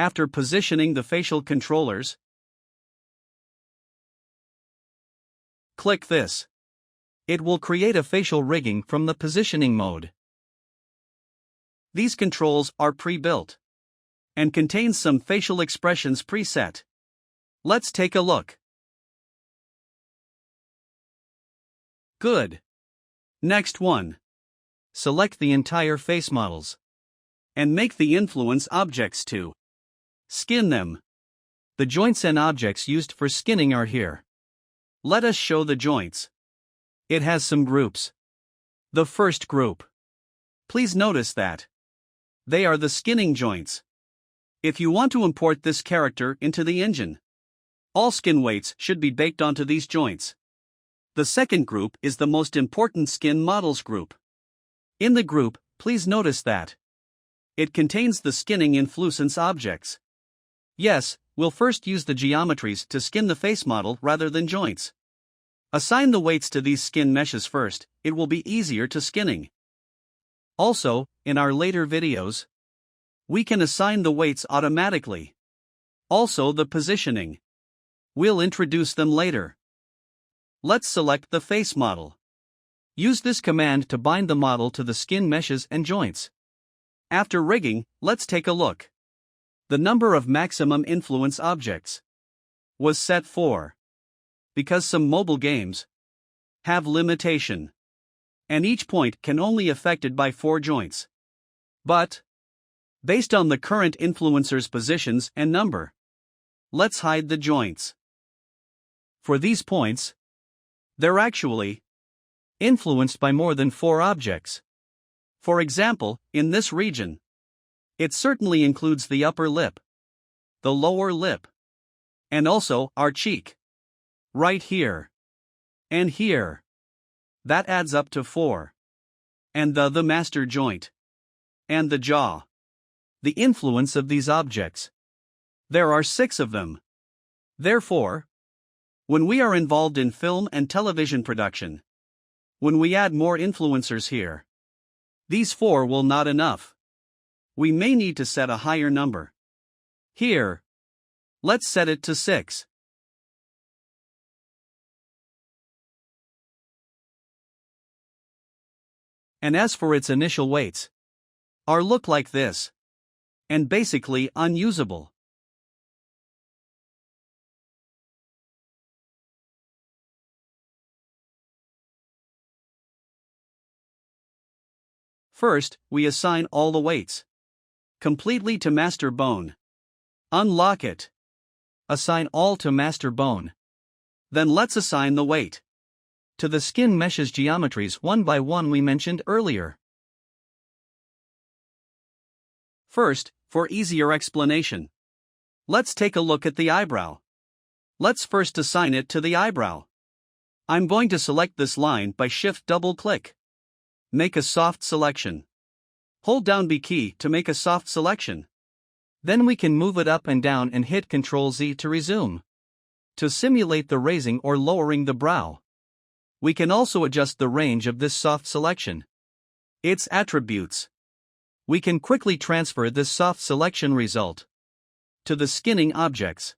After positioning the facial controllers, click this. It will create a facial rigging from the positioning mode. These controls are pre-built and contains some facial expressions preset. Let's take a look. Good. Next one. Select the entire face models and make the influence objects to skin them. The joints and objects used for skinning are here. Let us show the joints. It has some groups. The first group. Please notice that they are the skinning joints. If you want to import this character into the engine, all skin weights should be baked onto these joints. The second group is the most important skin models group. In the group, please notice that it contains the skinning influence objects. Yes, we'll first use the geometries to skin the face model rather than joints. Assign the weights to these skin meshes first, it will be easier to skinning. Also, in our later videos, we can assign the weights automatically. Also the positioning. We'll introduce them later. Let's select the face model. Use this command to bind the model to the skin meshes and joints. After rigging, let's take a look. The number of maximum influence objects was set 4. Because some mobile games have limitation, and each point can only affected by 4 joints. But, based on the current influencer's positions and number, let's hide the joints. For these points, they're actually influenced by more than 4 objects. For example, in this region, it certainly includes the upper lip, the lower lip, and also our cheek. Right here. And here. That adds up to 4. And the master joint. And the jaw. The influence of these objects. There are 6 of them. Therefore, when we are involved in film and television production, when we add more influencers here, these 4 will not enough. We may need to set a higher number. Here, let's set it to 6. And as for its initial weights, are look like this, and basically unusable. First, we assign all the weights completely to master bone. Unlock it. Assign all to master bone. Then let's assign the weight to the skin meshes geometries one by one we mentioned earlier. First, for easier explanation, let's take a look at the eyebrow. Let's first assign it to the eyebrow. I'm going to select this line by shift double click. Make a soft selection. Hold down B key to make a soft selection. Then we can move it up and down and hit Ctrl Z to resume. To simulate the raising or lowering the brow. We can also adjust the range of this soft selection. Its attributes. We can quickly transfer this soft selection result to the skinning objects.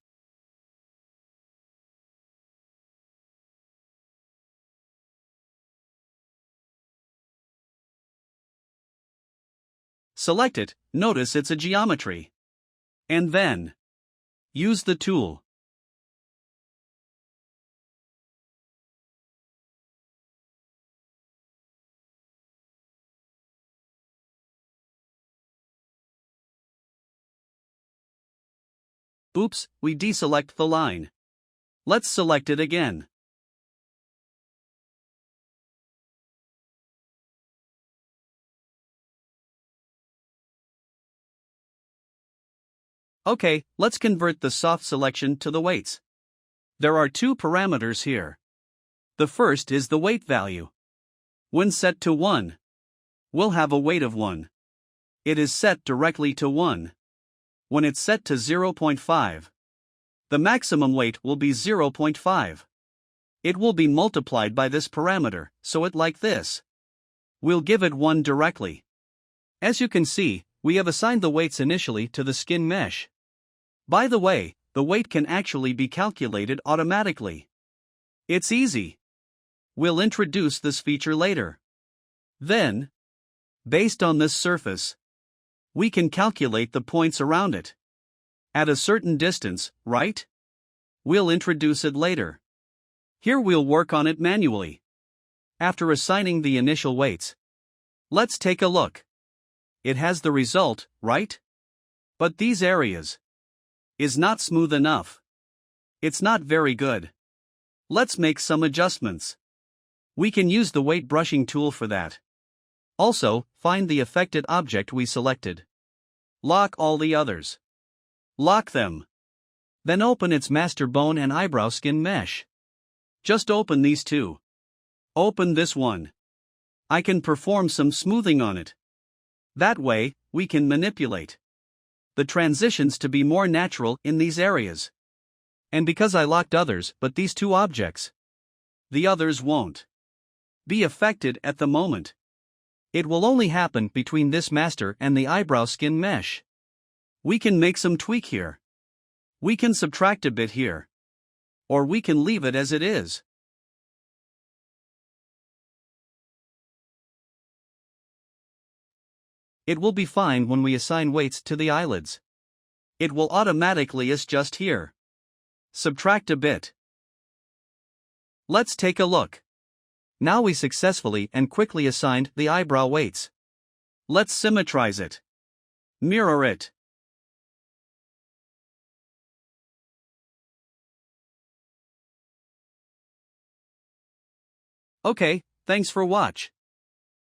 Select it, notice it's a geometry. And then, use the tool. Oops, we deselect the line. Let's select it again. Okay, let's convert the soft selection to the weights. There are 2 parameters here. The first is the weight value. When set to 1, we'll have a weight of 1. It is set directly to 1. When it's set to 0.5, the maximum weight will be 0.5. It will be multiplied by this parameter, so it like this. We'll give it 1 directly. As you can see, we have assigned the weights initially to the skin mesh. By the way, the weight can actually be calculated automatically. It's easy. We'll introduce this feature later. Then, based on this surface, we can calculate the points around it. At a certain distance, right? We'll introduce it later. Here we'll work on it manually. After assigning the initial weights, let's take a look. It has the result, right? But these areas is not smooth enough. It's not very good. Let's make some adjustments. We can use the weight brushing tool for that. Also, find the affected object we selected. Lock all the others. Lock them. Then open its master bone and eyebrow skin mesh. Just open these two. Open this one. I can perform some smoothing on it. That way, we can manipulate the transitions to be more natural in these areas. And because I locked others but these two objects, the others won't be affected at the moment. It will only happen between this master and the eyebrow skin mesh. We can make some tweak here. We can subtract a bit here. Or we can leave it as it is. It will be fine when we assign weights to the eyelids. It will automatically adjust here. Subtract a bit. Let's take a look. Now we successfully and quickly assigned the eyebrow weights. Let's symmetrize it. Mirror it. Okay, thanks for watch.